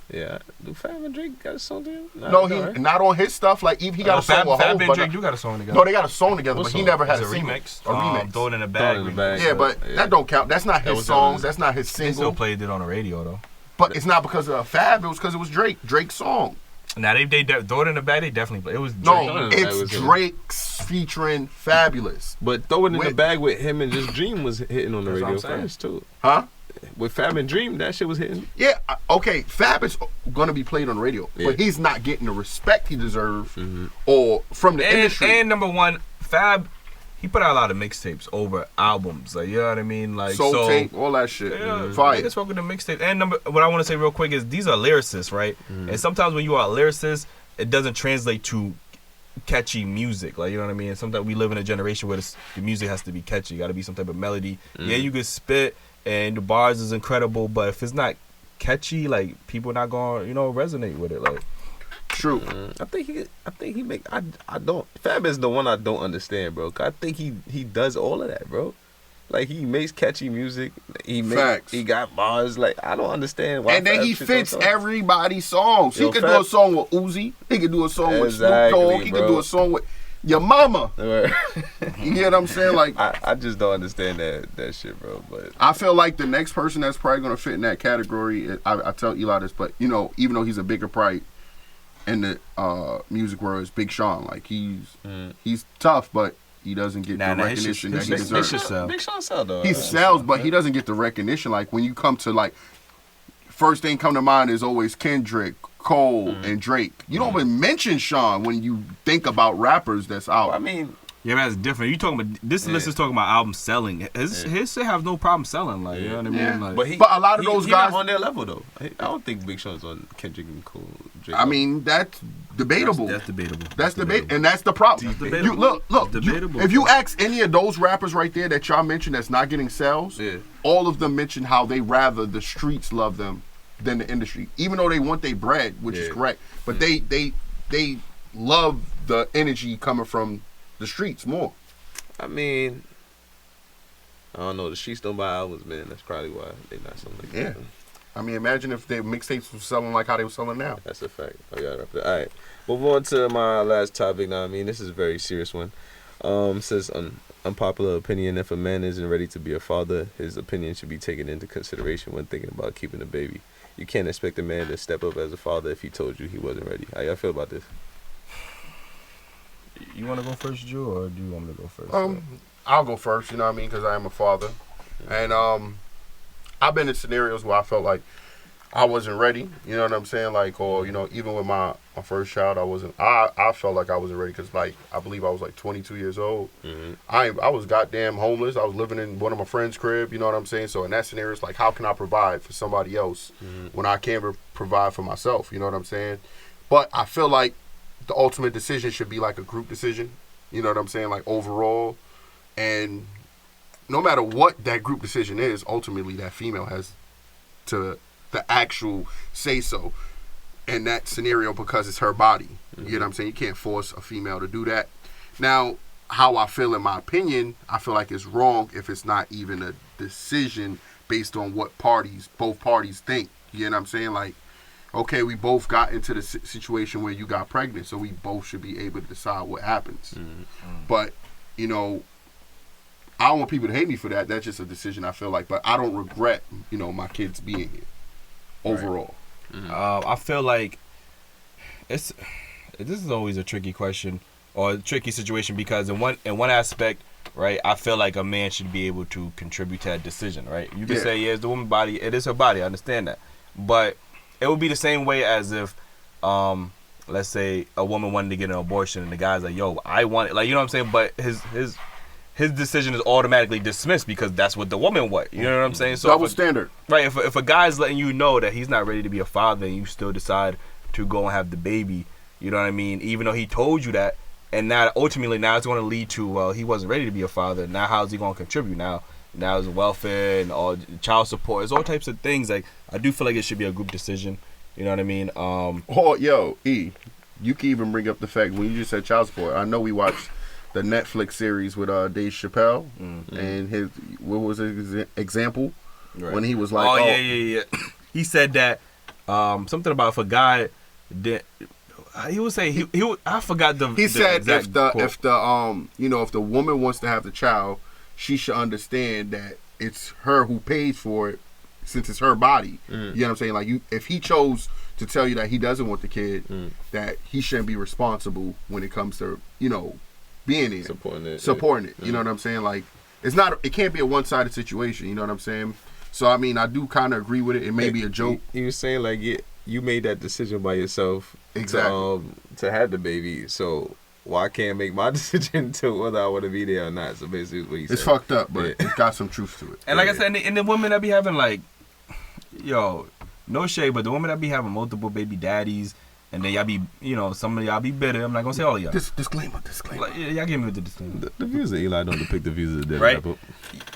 Yeah, do Fab and Drake got a song together? No, he not on his stuff. Like he got a song with Fab Hov, and but Drake do got a song together. no, they got a song together, What but he song? never had It's a a single. remix. A remix. Throw it in the bag. Throw it in the bag. Yeah, but Yeah. that don't count. That's not That his was song. his- That's not his They still single. played it on the radio though. But it's not because of Fab. It was because it was Drake's song. Now they throw it in the bag. They definitely play. It was Drake. No, That it's was him. Drake's featuring Fabulous. But Throw It in the With- Bag with him and Just Dream was hitting on the That's what radio I'm saying. first too. Huh? With Fab and Dream, that shit was hitting. Yeah, okay. Fab is gonna be played on the radio, Yeah. but he's not getting the respect he deserves, or from the industry. And #1, Fab, he put out a lot of mixtapes over albums. Like you know what I mean? Like Soul so. tape, all that shit. Yeah, Fire. niggas fuck with the mixtape. And what I want to say real quick is these are lyricists, right? And sometimes when you are a lyricist, it doesn't translate to catchy music. Like you know what I mean? And sometimes we live in a generation where the music has to be catchy. You got to be some type of melody. Yeah, you can spit and the bars is incredible, but if it's not catchy, like people not gonna resonate with it. Like True. I think he make. I don't. Fab is the one I don't understand, bro. 'Cause I think he does all of that, bro. Like he makes catchy music. Facts. He got bars. Like I don't understand why. And then Fab he shit fits don't sell. everybody's songs. Yo, he could Fab- do a song with Uzi. He could do a song with Snoop Exactly, Dogg. He could bro. do a song with your mama. Word. You get what I'm saying? Like, I just don't understand that shit, bro. But I feel like the next person that's probably gonna fit in that category. I tell Eli this, but even though he's a bigger probably in the music world, is Big Sean. Like he's tough, but he doesn't get the recognition that he deserves. Big Sean sell though. He sells, but he doesn't get the recognition. Like when you come to like, first thing come to mind is always Kendrick, Cole, and Drake. You don't even mention Sean when you think about rappers that's out. I mean, yeah, man, it's different. You talking about this list is talking about albums selling. His shit have no problem selling. Like you know what I mean? Yeah. Like, But a lot of those he guys- not on their level though. I don't think Big Sean's on Kendrick and Cole. Drake I mean, that's debatable. that's debatable. That's debatable, and that's the problem. debatable. You look. It's debatable. If you ask any of those rappers right there that y'all mentioned that's not getting sales, Yeah. all of them mention how they rather the streets love them than the industry, even though they want their bread, which is Yeah. correct. But they love the energy coming from the streets more. I mean, I don't know. The streets don't buy albums, man. That's probably why they not something like Yeah. that. I mean, imagine if their mixtapes were selling like how they were selling now. That's a fact. I gotta wrap it. All right, move on to my last topic. Now, I mean, this is a very serious one. Says unpopular opinion: if a man isn't ready to be a father, his opinion should be taken into consideration when thinking about keeping a baby. You can't expect a man to step up as a father if he told you he wasn't ready. How y'all feel about this? You want to go first, Drew, or do you want me to go first? I'll go first, you know what I mean, because I am a father. And I've been in scenarios where I felt like I wasn't ready, you know what I'm saying? Like, or, even with my first child, I felt like I wasn't ready because, like, I believe I was, like, 22 years old. I was goddamn homeless. I was living in one of my friend's crib, you know what I'm saying? So in that scenario, it's like, how can I provide for somebody else when I can't provide for myself, you know what I'm saying? But I feel like the ultimate decision should be, like, a group decision, you know what I'm saying? Like, overall. And no matter what that group decision is, ultimately that female has to the actual say so in that scenario because it's her body. You know what I'm saying? You can't force a female to do that. Now, how I feel in my opinion, I feel like it's wrong if it's not even a decision based on what both parties think. You know what I'm saying? Like, okay, we both got into the situation where you got pregnant, so we both should be able to decide what happens. But, you know, I don't want people to hate me for that. That's just a decision I feel like. But I don't regret, you know, my kids being here overall. Right. I feel like this is always a tricky question or a tricky situation because in one aspect, right, I feel like a man should be able to contribute to that decision, right? You can say, yeah, it's the woman's body, it is her body, I understand that. But it would be the same way as if, let's say a woman wanted to get an abortion and the guy's like, yo, I want it. Like, you know what I'm saying? But his decision is automatically dismissed because that's what the woman wants. You know what I'm saying? So double standard. Right. If a guy's letting you know that he's not ready to be a father and you still decide to go and have the baby, you know what I mean? Even though he told you that, and now ultimately now it's going to lead to, well, he wasn't ready to be a father. Now how's he going to contribute? Now it's welfare and all child support. It's all types of things. Like, I do feel like it should be a group decision. You know what I mean? You can even bring up the fact when you just said child support. I know we watched the Netflix series with Dave Chappelle and his, what was his example when he was like, yeah. He said that something about if a guy did. He would say he I forgot the. He said if quote. if the woman wants to have the child, she should understand that it's her who pays for it since it's her body. You know what I'm saying? Like, if he chose to tell you that he doesn't want the kid, that he shouldn't be responsible when it comes to, you know, being there, supporting it. You know what I'm saying? Like, it can't be a one-sided situation. You know what I'm saying? So I mean, I do kind of agree with it. It may be a joke. You were saying like you made that decision by yourself, exactly, to have the baby. So why I can't make my decision to whether I want to be there or not? So basically, what you said. It's fucked up, but it's got some truth to it. And like I said, and the women that be having like, yo, no shade, but the women that be having multiple baby daddies. And then y'all be, you know, some of y'all be bitter. I'm not gonna say all of y'all. Disclaimer. Like, yeah, y'all give me with the disclaimer. The views of Eli don't depict the views of the right?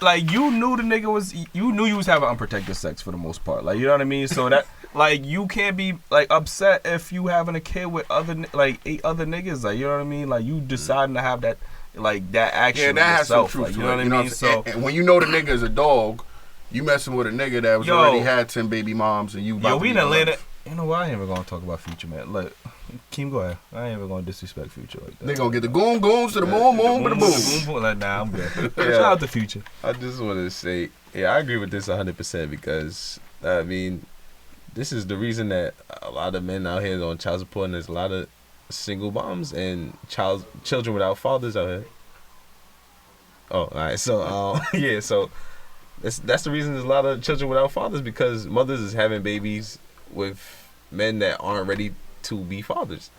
Like, you knew the nigga was, you knew you was having unprotected sex for the most part. Like, you know what I mean? So that, like, you can't be like upset if you having a kid with like 8 other niggas. Like, you know what I mean? Like, you deciding to have that, like, that action. Yeah, that has some yourself. truth Like, to you know it. what I mean? So and when you know the nigga is a dog, you messing with a nigga that was already had 10 baby moms and you. Yo, we in Atlanta. You know what? I ain't even gonna talk about Future, man. Look, Keem, go ahead. I ain't even gonna disrespect Future like that. They gonna get the goons to the moon to the boom. Like, nah, I'm good. Shout out to Future. I just want to say, I agree with this 100% because I mean, this is the reason that a lot of men out here is on child support, and there's a lot of single moms and children without fathers out here. Oh, all right. So, so that's the reason there's a lot of children without fathers because mothers is having babies with men that aren't ready to be fathers,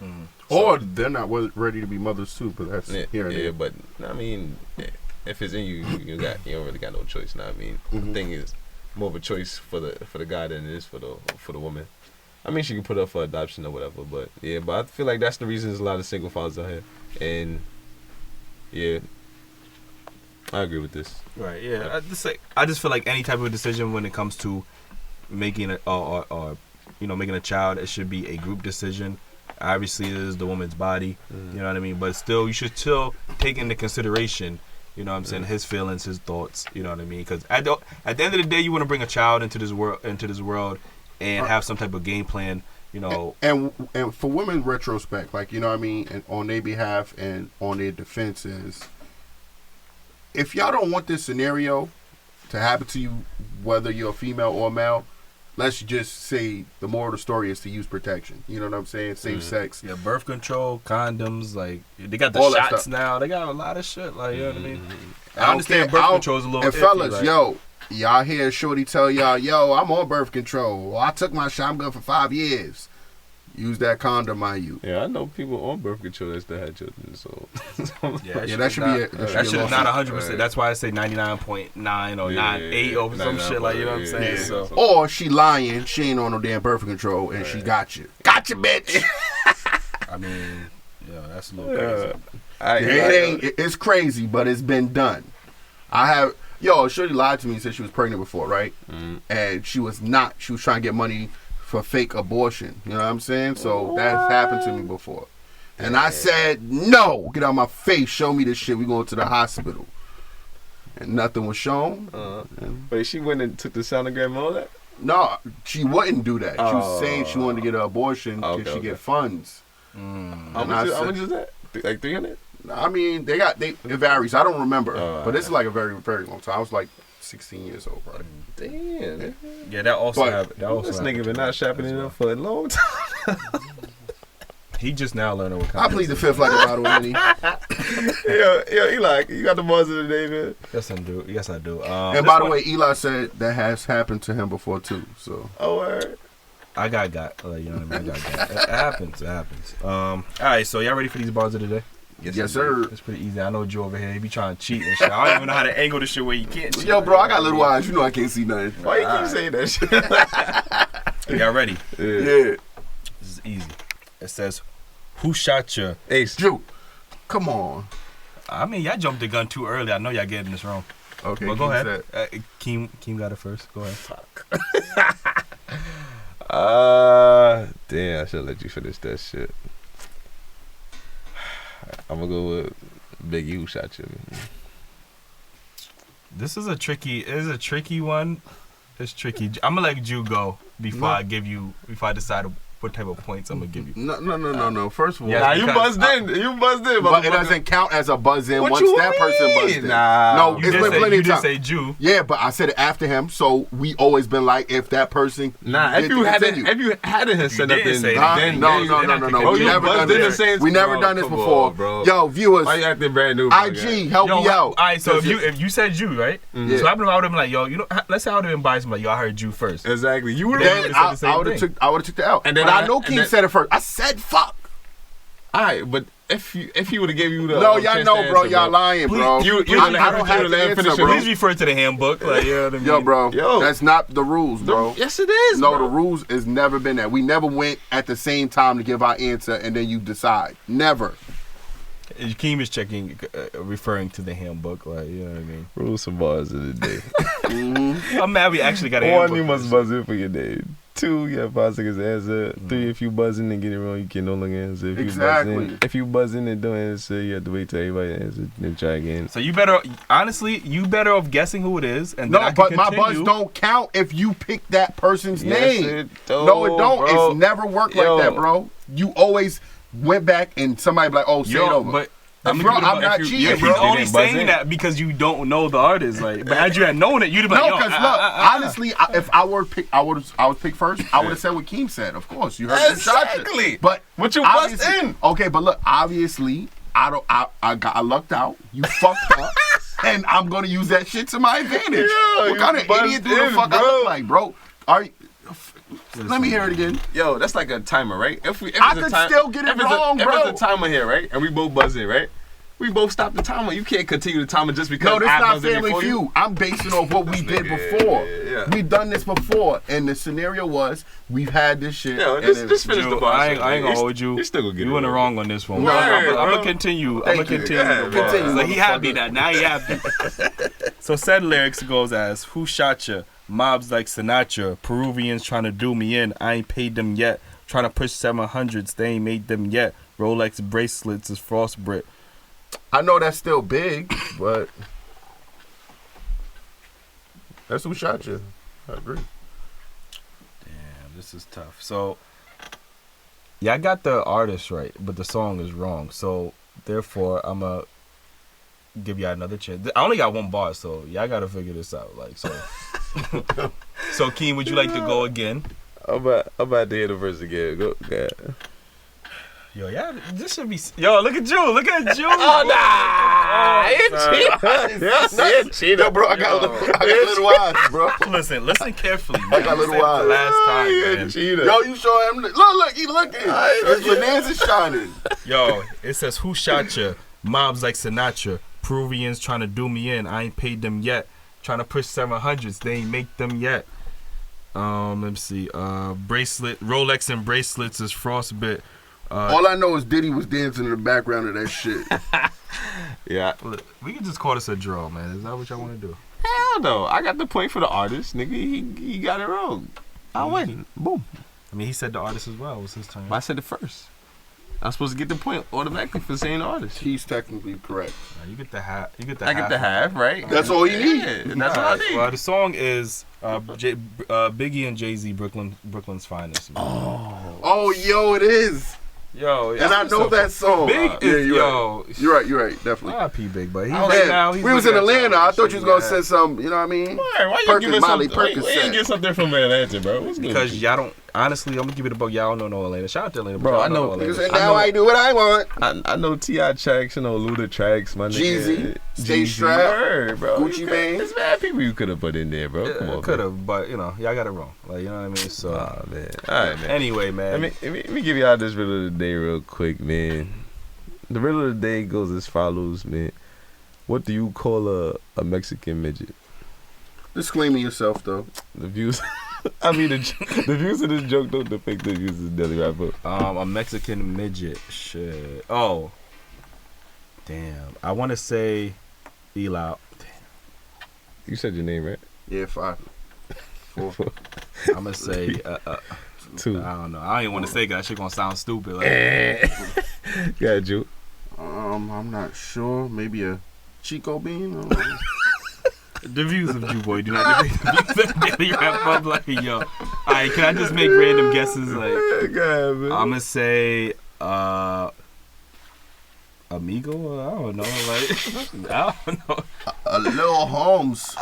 or they're not ready to be mothers too. But that's here and there. But I mean, if it's in you, you don't really got no choice. Now I mean, the thing is more of a choice for the guy than it is for the woman. I mean, she can put up for adoption or whatever, but I feel like that's the reason there's a lot of single fathers out here, and I agree with this. Right? Yeah. I just feel like any type of decision when it comes to making it or making a child, it should be a group decision. Obviously, it is the woman's body. You know what I mean? But still, you should still take into consideration, you know what I'm saying, his feelings, his thoughts. You know what I mean? Because at the end of the day, you want to bring a child into this world, and have some type of game plan. You know, and for women, retrospect, like, you know what I mean, and on their behalf and on their defense is, if y'all don't want this scenario to happen to you, whether you're a female or a male, let's just say the moral of the story is to use protection. You know what I'm saying? Safe sex. Yeah, birth control, condoms, like, they got the all shots now. They got a lot of shit, like, you know what I mean? I understand birth control is a little and iffy, fellas, like, y'all hear Shorty tell y'all, I'm on birth control. I took my shot, I'm good for 5 years. Use that condom, mind you. Yeah, I know people on birth control that still had children, so. that should be not 100%. That's why I say 99.9 or 98 or some shit, like, you know what I'm saying? So. Or she lying, she ain't on no damn birth control, and she got you. Got you, bitch. I mean, that's a little crazy. It's crazy, but it's been done. Shorty lied to me and said she was pregnant before, right? And she was not. She was trying to get money for fake abortion. You know what I'm saying? So that's happened to me before. And I said, no, get out of my face, show me this shit. We going to the hospital. And nothing was shown. But she went and took the sonogram and all that? No, she wouldn't do that. She was saying she wanted to get an abortion because she get funds. How much is that? Like 300? I mean, it varies. I don't remember. But it's like a very, very long time. I was like 16 years old, right? Damn. Yeah, that also But- happened. That also This happened nigga been to not me shopping as well. enough for a long time. He just now learning what I kind plead the fifth like a bottle of Henny. Yo, Eli, you got the buzz of the day, man. Yes, I do. Yes, I do. And by the way, Eli said that has happened to him before too. So Oh, word. I got. You know what I mean? I got. It happens. It happens. All right. So y'all ready for these bars of the day? yes, sir. It's pretty easy. I know Joe over here. He be trying to cheat and shit. I don't even know how to angle this shit where you can't cheat. Yo, bro, I got little eyes. You know I can't see nothing. Why you keep saying that shit? Y'all ready? Yeah. This is easy. It says, "Who shot you?" Ace. Drew, come on. I mean, y'all jumped the gun too early. I know y'all getting this wrong. Okay, But go keep ahead. that. Keem got it first. Go ahead. Damn, I should let you finish that shit. I'm gonna go with Biggie. Who shot you? This is a tricky one. It's tricky. I'm gonna let you go before I decide what type of points I'm gonna give you. No. First of all, Yeah, Nah, you because buzzed in. You buzzed in. but it motherfucker. doesn't count as a buzz in What once you that person mean? buzzed in. Nah. No, You it's did been say, plenty you of did time. say Jew. Yeah, but I said it after him, so we always been like, if that person Nah, did if you hadn't continue. said didn't nothing, say Huh? anything. No. you didn't have to We continue. never buzzed done in the this. same- We never Bro, done this come before, on, bro. Yo, viewers, Why you acting brand new? bro? IG, help Yo, me out. all right, so Cause if you said Jew, right? Yeah. So I would have been like, yo, you know, let's say I would have been biased. I'm like, yo, I heard Jew first. Exactly. You would then would've said I the same would have thing. took the L. And then But I- I know and King then- said it first. I said fuck. Alright, but if he would have gave you the No, y'all chance know, to bro. answer, Y'all lying, bro. You I let don't him have finish to it, let him answer, finish it. bro. Please refer to the handbook. Like, you know what I mean? Yo, bro. Yo. That's not the rules, bro. Yes, it is. No, bro. the rules has never been that. We never went at the same time to give our answer and then you decide. Never. Keem is checking, referring to the handbook. Like, you know what I mean? Rules and bars of the day. I'm mad we actually got a One, handbook. you must buzz in for your name. 2, you have 5 seconds to answer. 3, if you buzz in and get it wrong, you can no longer answer. Exactly. If you buzz in and don't answer, you have to wait till everybody answers, then try again. So you better off guessing who it is, and then No, I can but my continue. buzz don't count if you pick that person's Yes, name. it don't, No, it don't. bro. It's never worked Yo. like that, bro. You always went back and somebody be like, oh, say it Yo, over. but Bro, I'm not cheating, He's bro. only didn't buzz saying in. that because you don't know the artist. Like, but had you had known it, you'd have been No, like, yo, because look, honestly, if I were pick, I would pick first. I would have said what Keem said. Of course, you heard the shot. Exactly. But But you buzzed obviously- in. Okay, but look, obviously, I lucked out. You fucked up, and I'm gonna use that shit to my advantage. Yeah, What you kind of buzzed idiot do the in, fuck I bro. look like, bro? Are you, let me hear it again. Yo, that's like a timer, right? If I could still get it wrong, if bro. there's a timer here, right? And we both buzz in, right? We both stop the timer. You can't continue the timer just because No, this I not buzzed in Family before you. Feud. I'm basing off what we did before. yeah. We've done this before, and the scenario was we've had this shit. Yo, and just finish the Joe, bar. I ain't gonna hold you. You still gonna get You it went wrong. wrong on this one. Word, I'm bro. gonna continue. I'm Thank gonna you. continue. Yeah, the bar. continue, So he happy motherfucker. that now he happy. So said lyrics goes as, "Who shot ya? Mobs like Sinatra. Peruvians trying to do me in. I ain't paid them yet. Trying to push 700s. They ain't made them yet. Rolex bracelets is frostbit. I know that's still big, but that's who shot you. I agree. Damn, this is tough. So, yeah, I got the artist right, but the song is wrong. So, therefore, I'm going to give y'all another chance. I only got one bar, so y'all got to figure this out. Like, so. So, Keem, would you like to go again? I'm about to hear the verse again. Go ahead. Yo, yeah, this should be. Yo, look at you. Look at you. Oh, It's cheater, bro. I got little eyes, bro. Listen carefully. Man. I got little Said eyes. Last time, man. cheater. Yo, you show him. Look, he looking. His bonanza shining. Yo, it says, "Who shot ya? Mobs like Sinatra. Peruvians trying to do me in. I ain't paid them yet. Trying to push 700s. They ain't make them yet. Let me see. Bracelet, Rolex and bracelets is frostbit. All I know is Diddy was dancing in the background of that shit. Yeah. Look, we can just call this a draw, man. Is that what y'all want to do? Hell no. I got the point for the artist, nigga. He got it wrong. I win. Boom. I mean, he said the artist as well. It was his turn. But I said it first. I'm supposed to get the point automatically for saying the artist. He's technically correct. You get the half. You get the I half. get the half, right? That's all you need. Yeah, that's all I need. Well, the song is Biggie and Jay-Z, Brooklyn's Finest. Man. Oh, yo, it is. Yo, And I know that song. Big is, you're yo. right. You're right. Definitely. R.I.P. Big, but he's Man, right now. He's we was in looking at Atlanta. y'all I thought you was shit, gonna man. say some. You know what I mean? Why you Perkins, giving Molly, something? Why you Percocet. get something from Atlanta, bro? What's good? Because y'all don't. Honestly, I'm gonna give it a buck. Y'all don't know Atlanta. Shout out to Atlanta, Bro, y'all I know- Atlanta. Because I now know- I do what I want. I know T.I. tracks, I know Luda tracks, my nigga. Jeezy, Stay Strapped, Word, bro. Gucci You Mane. There's mad people you could have put in there, bro. Come on, Could man. have, but y'all got it wrong. Like, you know what I mean? So, Oh, man. All right, man. anyway, man. Let me give y'all this riddle of the day real quick, man. The riddle of the day goes as follows, man. What do you call a Mexican midget? Disclaimer yourself, though. The views... I mean, the views of this joke don't depict the views of Daily Wrap Up. A Mexican midget. Shit. Oh. Damn. I want to say Eli. You said your name, right? Yeah, 5. 4. I'm going to say 2. I don't know. I don't even want to say that shit going to sound stupid. Like, Yeah, Joe. I'm not sure. Maybe a Chico bean. I don't know. the views of you, boy, do not depict the views of Daily Wrap Up. Like, yo. All right, can I just make random guesses? Like, God, man. I'm going to say Amigo? I don't know. Like, I don't know. A Lil Holmes.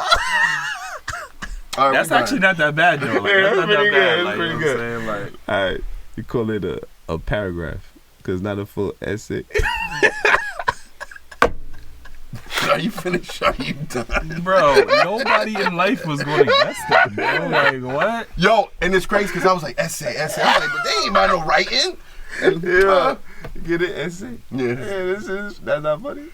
All right, That's we done. actually not that bad, though. Like, Yeah, that's that's not that pretty bad. good, Like, that's you know pretty what I'm saying? Like, All right, you call it a paragraph, cause not a full essay. Are you finished? Are you done? bro, nobody in life was going to guess that, bro. Like, what? Yo, and it's crazy because I was like, essay. I was like, but they ain't about no writing. And, Yeah, get an essay. yeah. That's not funny.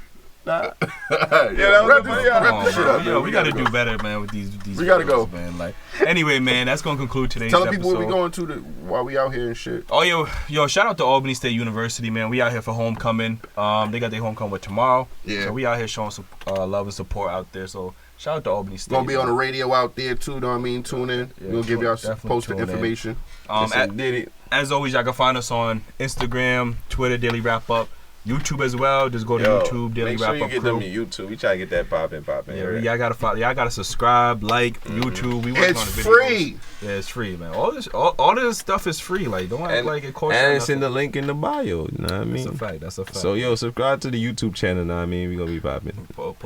Nah. Yeah, was rep funny. this- Come rep Come this on, shit bro. up, man. Yo, we got to do better, man, with these We gotta videos, go. man. Like, anyway, man, that's going to conclude today's Tell the episode. people where we going to while we out here and shit. Oh, yo, shout out to Albany State University, man. We out here for homecoming. They got their homecoming tomorrow. Yeah. So we out here showing some love and support out there. So shout out to Albany State. Gonna be on the man. radio out there too, know what I mean? Tune in. Yeah, we'll give y'all definitely posted tune in. information. Did it. As always, y'all can find us on Instagram, Twitter, Daily Wrap Up, YouTube as well. Just go to YouTube, Daily make sure Wrap you Up get Crew. them to YouTube. We try to get that popping. Yeah, right? y'all gotta follow. Y'all gotta subscribe, like YouTube. We work It's on the videos. free. Yeah, it's free, man. All this stuff is free. Like, don't act like it costs. And you it's in nothing. the link in the bio. You know what I mean? That's a fact. That's a fact. So yo, subscribe to the YouTube channel. Know what I mean? We gonna be popping. Post